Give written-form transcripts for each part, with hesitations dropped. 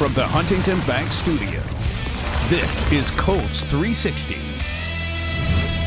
from the Huntington Bank Studio, this is Colts 360.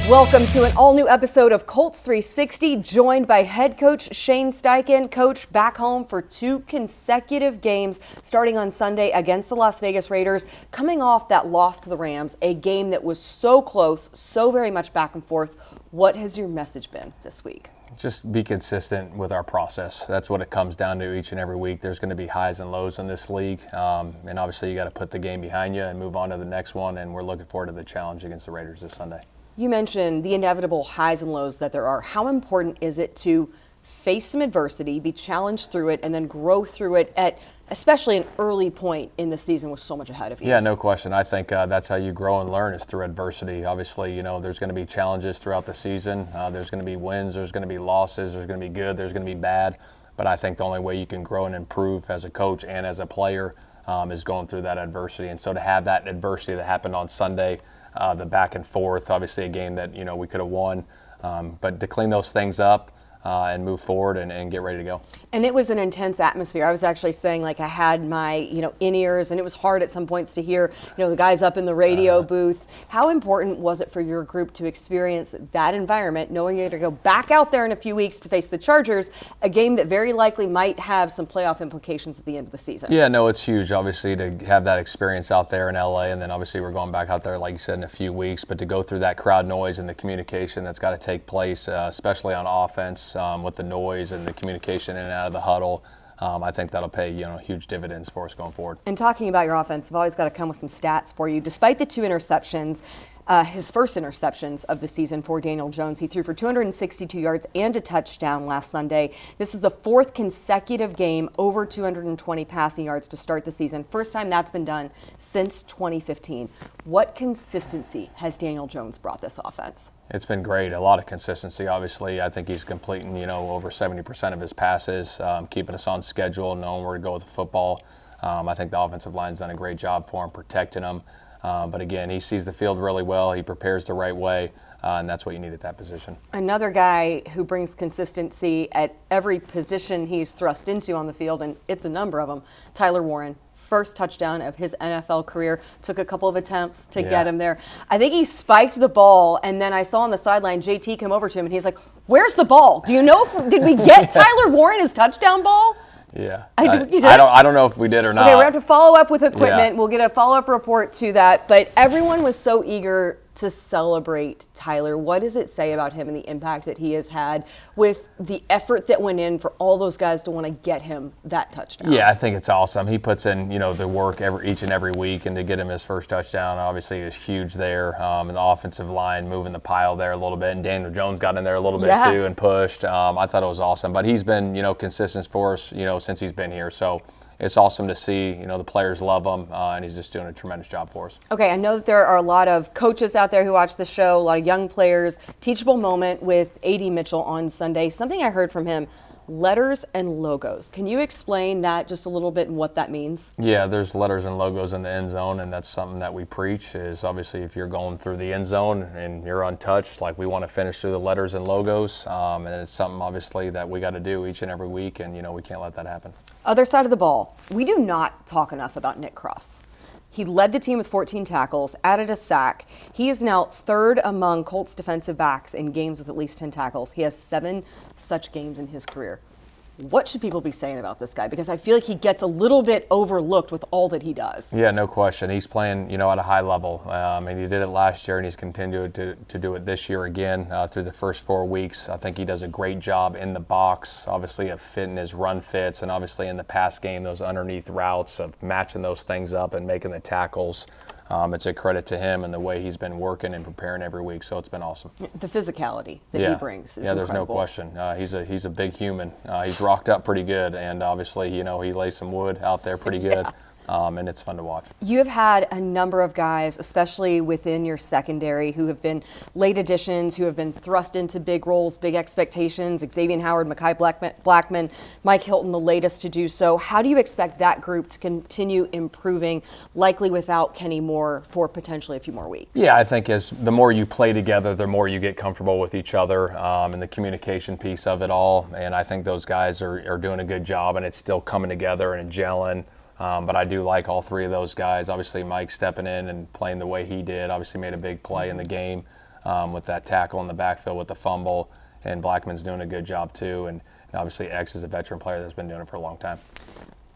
Welcome to an all-new episode of Colts 360, joined by head coach Shane Steichen. Coach, back home for 2 consecutive games, starting on Sunday against the Las Vegas Raiders, coming off that loss to the Rams, a game that was so close, so very much back and forth. What has your message been this week? Just be consistent with our process. That's what it comes down to each and every week. There's going to be highs and lows in this league. And obviously you got to put the game behind you and move on to the next one. And we're looking forward to the challenge against the Raiders this Sunday. You mentioned the inevitable highs and lows that there are. How important is it to face some adversity, be challenged through it, and then grow through it at especially an early point in the season with so much ahead of you? Yeah, no question. I think that's how you grow and learn, is through adversity. Obviously, there's going to be challenges throughout the season. There's going to be wins, there's going to be losses, there's going to be good, there's going to be bad. But I think the only way you can grow and improve as a coach and as a player is going through that adversity. And so to have that adversity that happened on Sunday, the back and forth, obviously a game that we could have won, but to clean those things up and move forward and get ready to go. And it was an intense atmosphere. I was actually saying, I had my in-ears, and it was hard at some points to hear the guys up in the radio booth. How important was it for your group to experience that environment, knowing you're going to go back out there in a few weeks to face the Chargers, a game that very likely might have some playoff implications at the end of the season? Yeah, no, it's huge, obviously, to have that experience out there in LA, and then obviously we're going back out there, like you said, in a few weeks, but to go through that crowd noise and the communication that's got to take place, especially on offense, with the noise and the communication in and out of the huddle, I think that'll pay huge dividends for us going forward. And talking about your offense, I've always got to come with some stats for you. Despite the 2 interceptions, his first interceptions of the season for Daniel Jones, he threw for 262 yards and a touchdown last Sunday. This is the 4th consecutive game over 220 passing yards to start the season. First time that's been done since 2015. What consistency has Daniel Jones brought this offense? It's been great. A lot of consistency, obviously. I think he's completing, over 70% of his passes, keeping us on schedule, knowing where to go with the football. I think the offensive line's done a great job for him, protecting him. But again, he sees the field really well. He prepares the right way, and that's what you need at that position. Another guy who brings consistency at every position he's thrust into on the field, and it's a number of them, Tyler Warren. First touchdown of his NFL career. Took a couple of attempts to get him there. I think he spiked the ball, and then I saw on the sideline JT come over to him, and he's like, "Where's the ball? Do you know? Did we get Tyler Warren his touchdown ball?" Yeah, I don't know if we did or not. Okay, we have to follow up with equipment. Yeah. We'll get a follow-up report to that. But everyone was so eager to celebrate Tyler. What does it say about him and the impact that he has had with the effort that went in for all those guys to want to get him that touchdown? Yeah, I think it's awesome. He puts in, the work each and every week, and to get him his first touchdown, obviously, is huge there. And the offensive line moving the pile there a little bit, and Daniel Jones got in there a little bit too and pushed. I thought it was awesome. But he's been, consistent for us, since he's been here. So it's awesome to see, the players love him, and he's just doing a tremendous job for us. Okay, I know that there are a lot of coaches out there who watch the show, a lot of young players. Teachable moment with A.D. Mitchell on Sunday. Something I heard from him, letters and logos. Can you explain that just a little bit and what that means? Yeah, there's letters and logos in the end zone, and that's something that we preach, is obviously if you're going through the end zone and you're untouched, we want to finish through the letters and logos, and it's something obviously that we got to do each and every week, and we can't let that happen. Other side of the ball, we do not talk enough about Nick Cross. He led the team with 14 tackles, added a sack. He is now 3rd among Colts defensive backs in games with at least 10 tackles. He has 7 such games in his career. What should people be saying about this guy? Because I feel like he gets a little bit overlooked with all that he does. Yeah, no question. He's playing, at a high level. And he did it last year, and he's continued to do it this year again through the first 4 weeks. I think he does a great job in the box, obviously, of fitting his run fits, and obviously in the pass game, those underneath routes, of matching those things up and making the tackles. It's a credit to him and the way he's been working and preparing every week, so it's been awesome. The physicality that he brings is there's no question. He's a big human. He's rocked up pretty good, and obviously, he lays some wood out there pretty good. And it's fun to watch. You have had a number of guys, especially within your secondary, who have been late additions, who have been thrust into big roles, big expectations. Xavier Howard, Mekhi Blackman, Mike Hilton, the latest to do so. How do you expect that group to continue improving, likely without Kenny Moore for potentially a few more weeks? Yeah, I think as the more you play together, the more you get comfortable with each other, and the communication piece of it all. And I think those guys are doing a good job, and it's still coming together and gelling. But I do like all three of those guys. Obviously, Mike stepping in and playing the way he did, obviously made a big play in the game with that tackle in the backfield with the fumble. And Blackman's doing a good job too. And obviously, X is a veteran player that's been doing it for a long time.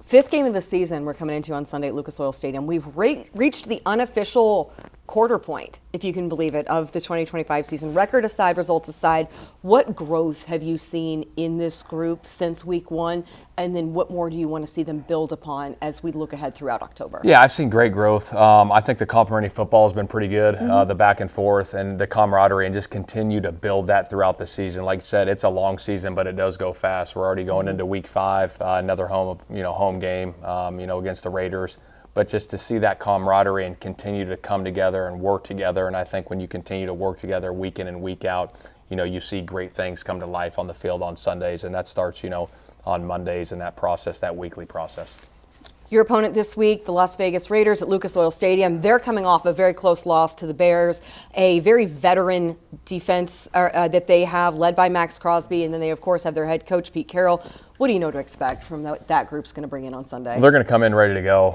5th game of the season we're coming into on Sunday at Lucas Oil Stadium. We've reached the unofficial quarter point, if you can believe it, of the 2025 season. Record aside, results aside, what growth have you seen in this group since week 1? And then what more do you want to see them build upon as we look ahead throughout October? Yeah, I've seen great growth. I think the complementary football has been pretty good, the back and forth and the camaraderie, and just continue to build that throughout the season. Like you said, it's a long season, but it does go fast. We're already going into week 5, another home game, against the Raiders. But just to see that camaraderie and continue to come together and work together, and I think when you continue to work together week in and week out, you see great things come to life on the field on Sundays, and that starts, on Mondays and that process, that weekly process. Your opponent this week, the Las Vegas Raiders at Lucas Oil Stadium, they're coming off a very close loss to the Bears, a very veteran defense that they have led by Max Crosby, and then they, of course, have their head coach, Pete Carroll. What do you know to expect from that group's going to bring in on Sunday? They're going to come in ready to go.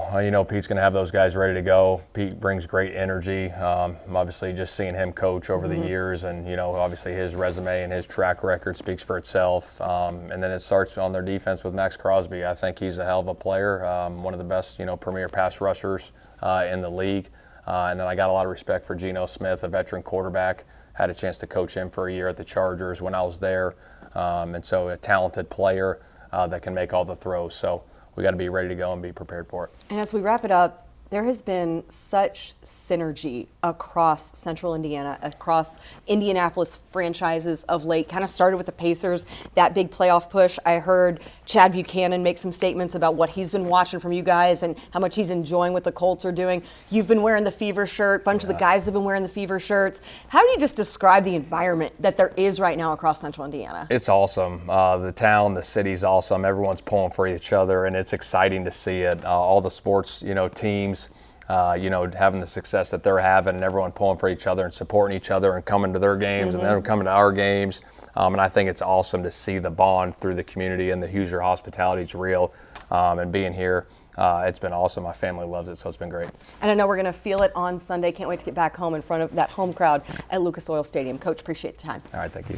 Pete's going to have those guys ready to go. Pete brings great energy. Obviously, just seeing him coach over the years, and obviously his resume and his track record speaks for itself. And then it starts on their defense with Max Crosby. I think he's a hell of a player, one of the best premier pass rushers in the league. And then I got a lot of respect for Geno Smith, a veteran quarterback. Had a chance to coach him for a year at the Chargers when I was there, and so a talented player. That can make all the throws. So we got to be ready to go and be prepared for it. And as we wrap it up, there has been such synergy across Central Indiana, across Indianapolis franchises of late. Kind of started with the Pacers, that big playoff push. I heard Chad Buchanan make some statements about what he's been watching from you guys and how much he's enjoying what the Colts are doing. You've been wearing the Fever shirt. A bunch of the guys have been wearing the Fever shirts. How do you just describe the environment that there is right now across Central Indiana? It's awesome. The town, the city's awesome. Everyone's pulling for each other, and it's exciting to see it. All the sports, teams, having the success that they're having, and everyone pulling for each other and supporting each other and coming to their games and then coming to our games. And I think it's awesome to see the bond through the community, and the Hoosier hospitality is real. And being here, it's been awesome. My family loves it, so it's been great. And I know we're going to feel it on Sunday. Can't wait to get back home in front of that home crowd at Lucas Oil Stadium. Coach, appreciate the time. All right, thank you.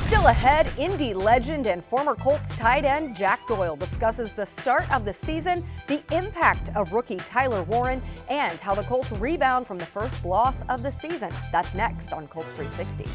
Still ahead, Indy legend and former Colts tight end Jack Doyle discusses the start of the season, the impact of rookie Tyler Warren, and how the Colts rebound from the first loss of the season. That's next on Colts 360.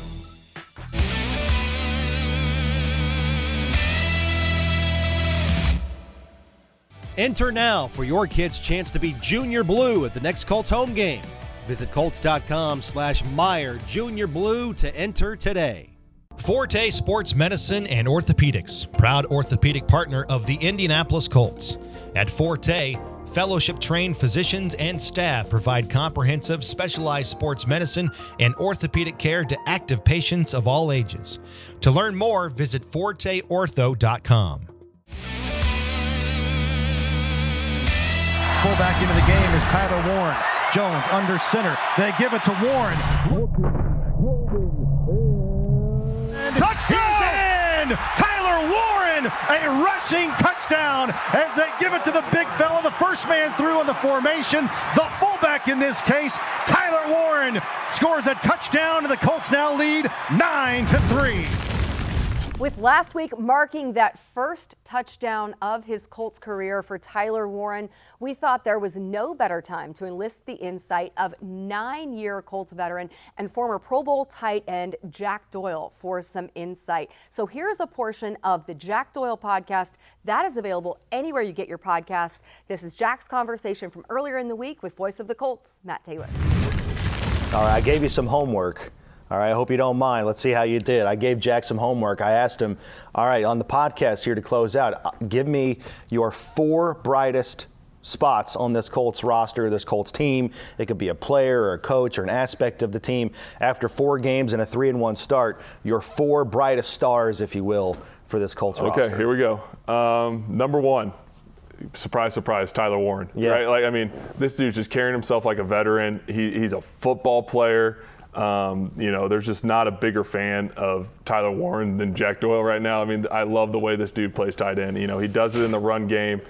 Enter now for your kid's chance to be Junior Blue at the next Colts home game. Visit Colts.com/Meyer Junior Blue to enter today. Forte Sports Medicine and Orthopedics, proud orthopedic partner of the Indianapolis Colts. At Forte, fellowship-trained physicians and staff provide comprehensive, specialized sports medicine and orthopedic care to active patients of all ages. To learn more, visit forteortho.com. Fullback into the game is Tyler Warren. Jones under center. They give it to Warren. Touchdown! Tyler Warren, a rushing touchdown as they give it to the big fella, the first man through in the formation. The fullback in this case, Tyler Warren, scores a touchdown, and the Colts now lead 9-3. With last week marking that first touchdown of his Colts career for Tyler Warren, we thought there was no better time to enlist the insight of 9-year Colts veteran and former Pro Bowl tight end Jack Doyle for some insight. So here's a portion of the Jack Doyle podcast that is available anywhere you get your podcasts. This is Jack's conversation from earlier in the week with voice of the Colts, Matt Taylor. All right, I gave you some homework. All right, I hope you don't mind. Let's see how you did. I gave Jack some homework. I asked him, all right, on the podcast here to close out, give me your 4 brightest spots on this Colts roster, this Colts team. It could be a player or a coach or an aspect of the team. After 4 games and a 3-1 start, your 4 brightest stars, if you will, for this Colts roster. Okay, here we go. Number 1. Surprise, surprise, Tyler Warren. Yeah. Right? This dude's just carrying himself like a veteran. He's a football player. There's just not a bigger fan of Tyler Warren than Jack Doyle right now. I love the way this dude plays tight end. He does it in the run game.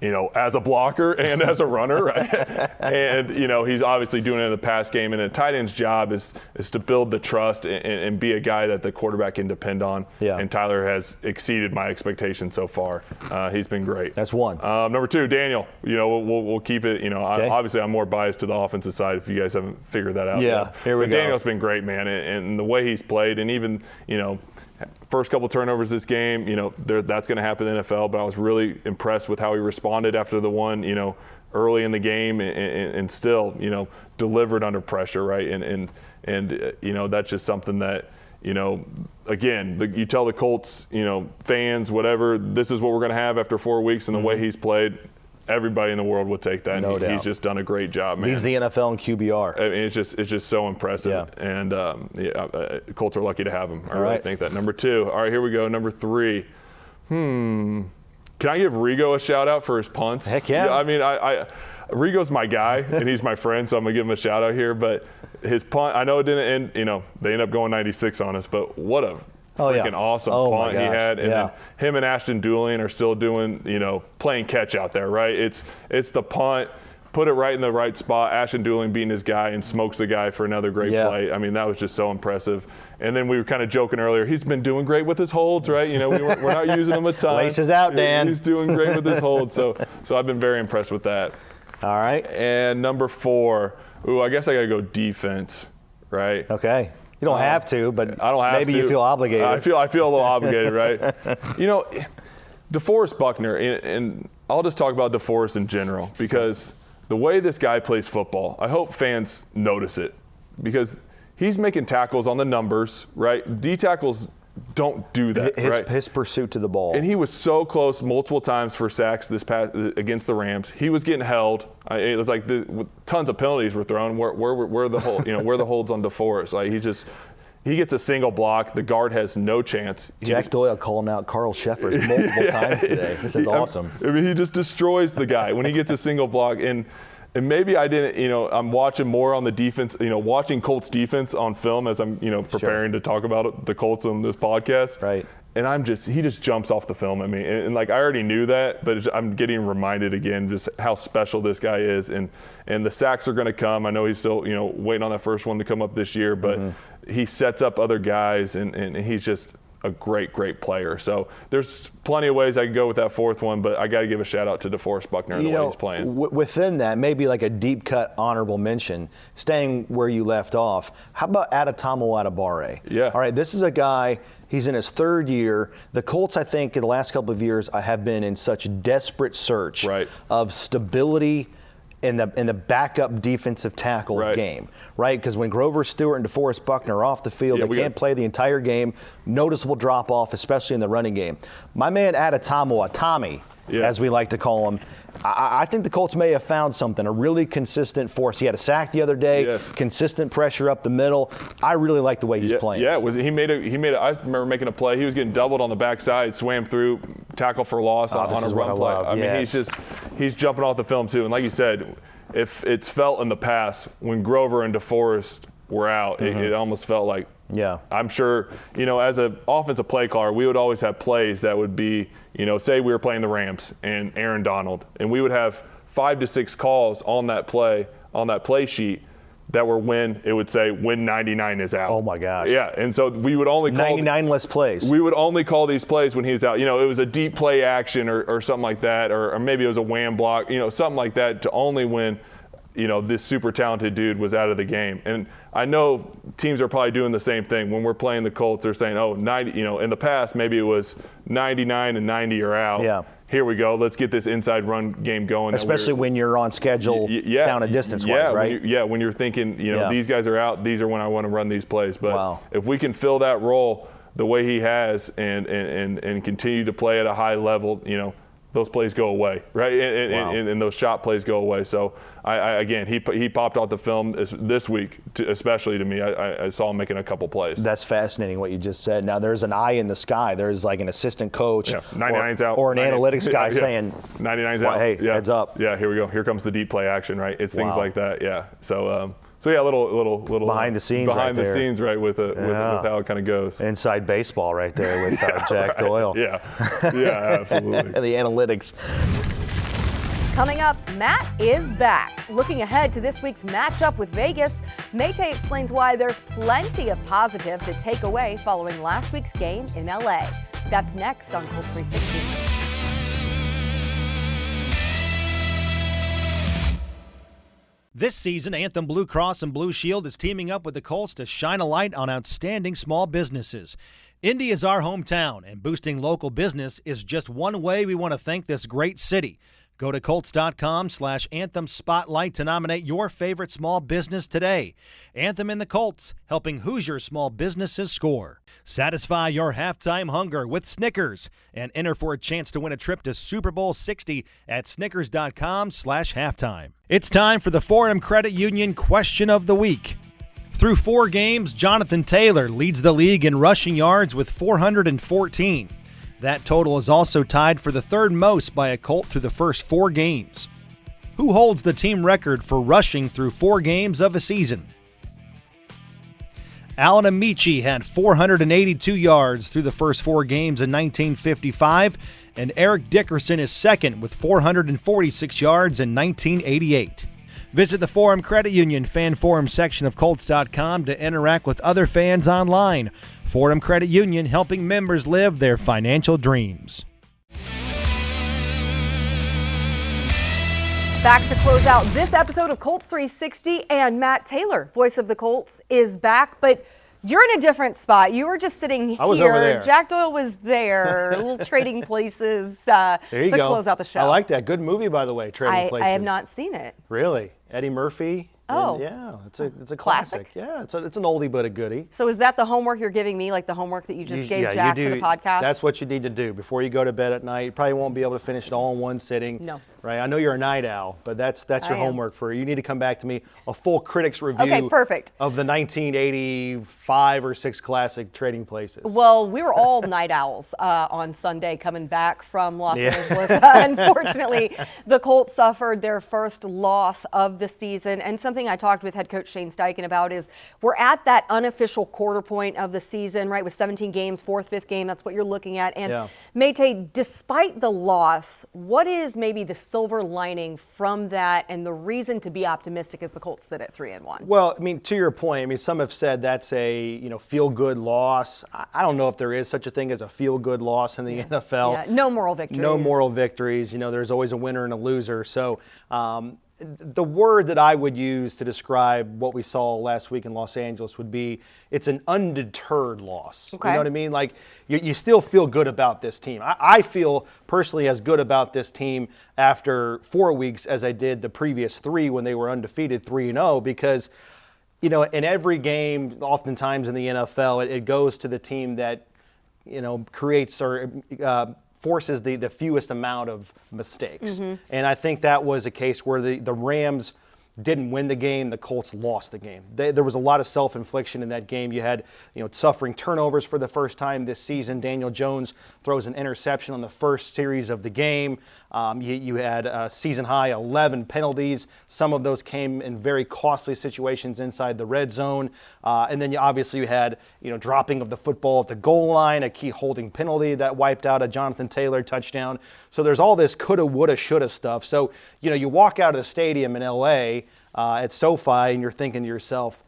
as a blocker and as a runner, right? And, he's obviously doing it in the pass game. And a tight end's job is to build the trust and be a guy that the quarterback can depend on. Yeah. And Tyler has exceeded my expectations so far. He's been great. That's one. Number 2, Daniel. We'll keep it. Okay. Obviously, I'm more biased to the offensive side if you guys haven't figured that out Yeah, yet. here we but go. Daniel's been great, man. And the way he's played, and even, first couple turnovers this game, that's going to happen in the NFL, but I was really impressed with how he responded after the one, early in the game and still, delivered under pressure, right? And that's just something that, again, you tell the Colts, fans, whatever, this is what we're going to have after 4 weeks, and the way he's played, everybody in the world would take that. No doubt. He's just done a great job, man. Leads the NFL in QBR. I mean, it's just so impressive. Yeah. And Colts are lucky to have him. I All really right. think that. Number 2. All right, here we go. Number 3. Can I give Rigo a shout out for his punts? Heck yeah. I mean, Rigo's my guy and he's my friend, so I'm gonna give him a shout out here. But his punt, I know it didn't end. They ended up going 96 on us, but what a freaking awesome punt he had. And then him and Ashton Doolin are still doing, playing catch out there, right? It's the punt, put it right in the right spot. Ashton Doolin beating his guy and smokes the guy for another great play. I mean, that was just so impressive. And then we were kind of joking earlier. He's been doing great with his holds, right? We're not using him a ton. Laces out, Dan. He's doing great with his holds. So I've been very impressed with that. All right. And number 4, I guess I got to go defense, right? Okay. You don't have to, but I don't have maybe to. you feel obligated. I feel a little obligated, right? DeForest Buckner, and I'll just talk about DeForest in general because the way this guy plays football, I hope fans notice it because he's making tackles on the numbers, right? D tackles don't do that, right? His pursuit to the ball. And he was so close multiple times for sacks this past against the Rams. He was getting held. It was like tons of penalties were thrown. Where the hold, where the holds on DeForest? Like he gets a single block. The guard has no chance. Jack Doyle calling out Carl Sheffers multiple times today. This is awesome. I mean, he just destroys the guy when he gets a single block. And maybe I didn't, I'm watching more on the defense, watching Colts defense on film as I'm, preparing to talk about the Colts on this podcast. Right. And he just jumps off the film at me. And I already knew that, but I'm getting reminded again just how special this guy is. And the sacks are going to come. I know he's still, waiting on that first one to come up this year, but he sets up other guys and he's just a great player. So there's plenty of ways I can go with that 4th one, but I got to give a shout out to DeForest Buckner and the way he's playing. Within that, maybe like a deep cut honorable mention, staying where you left off. How about Adetomo Adebawore? Yeah. All right, this is a guy, he's in his 3rd year. The Colts, I think, in the last couple of years, have been in such desperate search of stability in the backup defensive tackle game, right? Because when Grover Stewart and DeForest Buckner are off the field, they can't play the entire game. Noticeable drop off, especially in the running game. My man Adetomo, Tommy, as we like to call him, I think the Colts may have found something, a really consistent force. He had a sack the other day, consistent pressure up the middle. I really like the way he's playing. Yeah, he made a. I remember making a play. He was getting doubled on the backside, swam through, tackle for loss on a run play. I mean, he's jumping off the film too. And like you said, if it's felt in the past when Grover and DeForest were out, it almost felt like. Yeah. I'm sure, as an offensive play caller, we would always have plays that would be, say we were playing the Rams and Aaron Donald, and we would have 5 to 6 calls on that play sheet that were when it would say when 99 is out. Oh my gosh. Yeah, and so we would only call 99 less plays. We would only call these plays when he was out. It was a deep play action or something like that, or maybe it was a wham block, something like that to only when this super talented dude was out of the game. And I know teams are probably doing the same thing. When we're playing the Colts, they're saying, 90, in the past, maybe it was 99 and 90 are out. Yeah. Here we go. Let's get this inside run game going. Especially when you're on schedule down a distance-wise, right? When you're thinking, these guys are out, these are when I want to run these plays. But if we can fill that role the way he has and continue to play at a high level, those plays go away, right? And those shot plays go away. So, he popped off the film this week, especially to me. I saw him making a couple plays. That's fascinating what you just said. Now, there's an eye in the sky. There's like an assistant coach 99's out. Or an analytics guy saying, 99's out. Hey, heads up. Yeah, here we go. Here comes the deep play action, right? It's things like that, yeah. So, a little behind the scenes, right, with how it kind of goes. Inside baseball, right there with Jack Doyle. Yeah, absolutely. And the analytics. Coming up, Matt is back. Looking ahead to this week's matchup with Vegas, Mayte explains why there's plenty of positive to take away following last week's game in LA. That's next on Colts 360. This season, Anthem Blue Cross and Blue Shield is teaming up with the Colts to shine a light on outstanding small businesses. Indy is our hometown, and boosting local business is just one way we want to thank this great city. Go to Colts.com/Anthem Spotlight to nominate your favorite small business today. Anthem and the Colts, helping Hoosier small businesses score. Satisfy your halftime hunger with Snickers and enter for a chance to win a trip to Super Bowl 60 at Snickers.com/halftime. It's time for the Fordham Credit Union Question of the Week. Through 4 games, Jonathan Taylor leads the league in rushing yards with 414. That total is also tied for the third most by a Colt through the first 4 games. Who holds the team record for rushing through 4 games of a season? Alan Amici had 482 yards through the first 4 games in 1955, and Eric Dickerson is second with 446 yards in 1988. Visit the Fordham Credit Union Fan Forum section of Colts.com to interact with other fans online. Fordham Credit Union, helping members live their financial dreams. Back to close out this episode of Colts 360, and Matt Taylor, voice of the Colts, is back, but you're in a different spot. You were just sitting here. I was over there. Jack Doyle was there, a little trading places to close out the show. I like that. Good movie, by the way, Trading Places. I have not seen it. Really? Eddie Murphy? Oh. And yeah, it's a classic. Yeah, it's an oldie but a goodie. So is that the homework you're giving me, like the homework that you just gave Jack for the podcast? That's what you need to do before you go to bed at night. You probably won't be able to finish it all in one sitting. No. Right? I know you're a night owl, but that's your homework for you. You need to come back to me a full critics review perfect. of the 1985 or 6 classic Trading Places. Well, we were all night owls on Sunday coming back from Los Angeles. Unfortunately, the Colts suffered their first loss of the season, and something I talked with head coach Shane Steichen about is we're at that unofficial quarter point of the season, right, with 17 games, 4th, 5th game, that's what you're looking at. And Mayte, despite the loss, what is maybe the silver lining from that and the reason to be optimistic as the Colts sit at 3-1? Well, I mean, to your point, I mean, some have said that's a feel-good loss. I don't know if there is such a thing as a feel-good loss in the NFL. Yeah, no moral victories. No moral victories. There's always a winner and a loser. So the word that I would use to describe what we saw last week in Los Angeles would be it's an undeterred loss. Okay. You know what I mean? Like, you still feel good about this team. I feel personally as good about this team after 4 weeks as I did the previous 3 when they were undefeated 3-0 because, in every game, oftentimes in the NFL, it goes to the team that, creates or forces the fewest amount of mistakes. Mm-hmm. And I think that was a case where the Rams didn't win the game, the Colts lost the game. There was a lot of self-infliction in that game. You had, suffering turnovers for the first time this season. Daniel Jones throws an interception on the first series of the game. You had a season-high 11 penalties. Some of those came in very costly situations inside the red zone. And then you had, dropping of the football at the goal line, a key holding penalty that wiped out a Jonathan Taylor touchdown. So there's all this coulda, woulda, shoulda stuff. So, you walk out of the stadium in L.A., at SoFi, and you're thinking to yourself,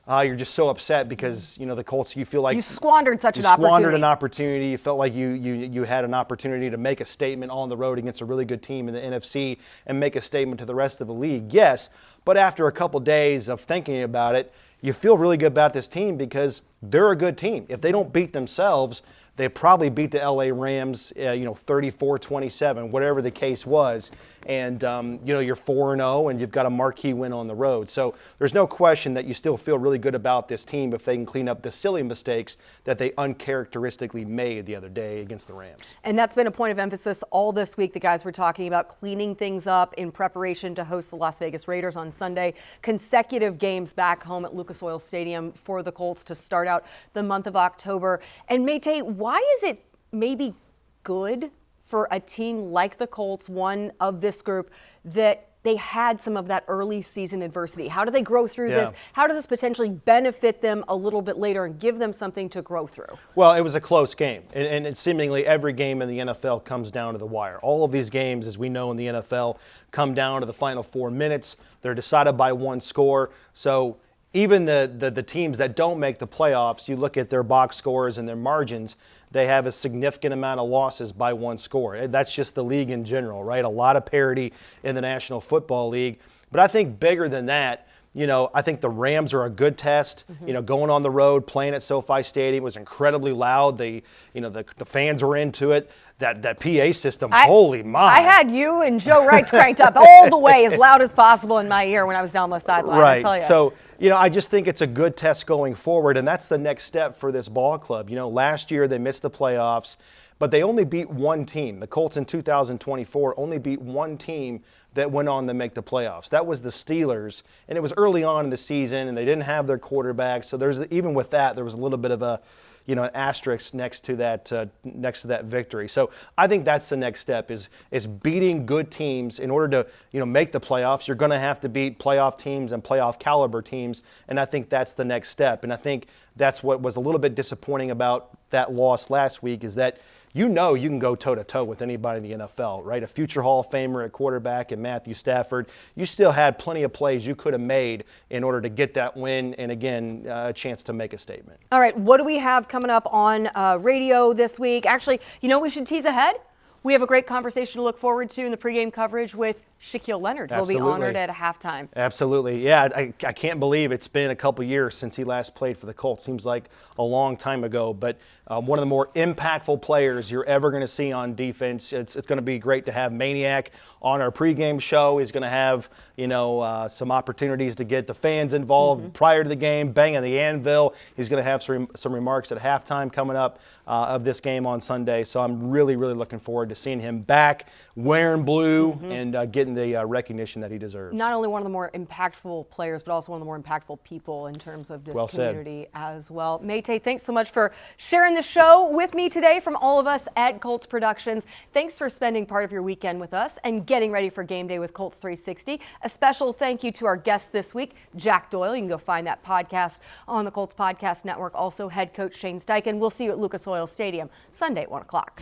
you're just so upset because, the Colts, you feel like you squandered such an opportunity. You squandered an opportunity. You felt like you had an opportunity to make a statement on the road against a really good team in the NFC and make a statement to the rest of the league. Yes, but after a couple days of thinking about it, you feel really good about this team because they're a good team. If they don't beat themselves, they probably beat the LA Rams, 34-27, whatever the case was. And, you're 4-0 and you've got a marquee win on the road. So there's no question that you still feel really good about this team if they can clean up the silly mistakes that they uncharacteristically made the other day against the Rams. And that's been a point of emphasis all this week. The guys were talking about cleaning things up in preparation to host the Las Vegas Raiders on Sunday. Consecutive games back home at Lucas Oil Stadium for the Colts to start out the month of October. And Mayte, why is it maybe good for a team like the Colts, one of this group, that they had some of that early season adversity. How do they grow through this? How does this potentially benefit them a little bit later and give them something to grow through? Well, it was a close game, and seemingly every game in the NFL comes down to the wire. All of these games, as we know in the NFL, come down to the final 4 minutes. They're decided by one score. So even the teams that don't make the playoffs, you look at their box scores and their margins, they have a significant amount of losses by one score. That's just the league in general, right? A lot of parity in the National Football League. But I think bigger than that, I think the Rams are a good test. Going on the road, playing at SoFi Stadium was incredibly loud. The fans were into it. That PA system, holy my. I had you and Joe Wrights cranked up all the way as loud as possible in my ear when I was down the sideline. Right. I'll tell you. So, I just think it's a good test going forward, and that's the next step for this ball club. Last year they missed the playoffs, but they only beat one team. The Colts in 2024 only beat one team that went on to make the playoffs. That was the Steelers, and it was early on in the season, and they didn't have their quarterback. So even with that, there was a little bit of an asterisk next to that victory. So I think that's the next step is beating good teams. In order to make the playoffs, you're going to have to beat playoff teams and playoff caliber teams, and I think that's the next step. And I think that's what was a little bit disappointing about that loss last week is that you can go toe-to-toe with anybody in the NFL, right? A future Hall of Famer at quarterback and Matthew Stafford. You still had plenty of plays you could have made in order to get that win and, again, a chance to make a statement. All right, what do we have coming up on radio this week? Actually, we should tease ahead. We have a great conversation to look forward to in the pregame coverage with Shaquille Leonard. He'll be honored at halftime. Absolutely. Yeah, I can't believe it's been a couple years since he last played for the Colts. Seems like a long time ago, but one of the more impactful players you're ever going to see on defense. It's going to be great to have Maniac on our pregame show. He's going to have, some opportunities to get the fans involved prior to the game, banging the anvil. He's going to have some remarks at halftime coming up of this game on Sunday. So I'm really, really looking forward to seeing him back wearing blue and getting the recognition that he deserves. Not only one of the more impactful players, but also one of the more impactful people in terms of this community as well. Mayte, thanks so much for sharing the show with me today from all of us at Colts Productions. Thanks for spending part of your weekend with us and getting ready for game day with Colts 360. A special thank you to our guest this week, Jack Doyle. You can go find that podcast on the Colts Podcast Network. Also, head coach Shane Steichen. We'll see you at Lucas Oil Stadium Sunday at 1 o'clock.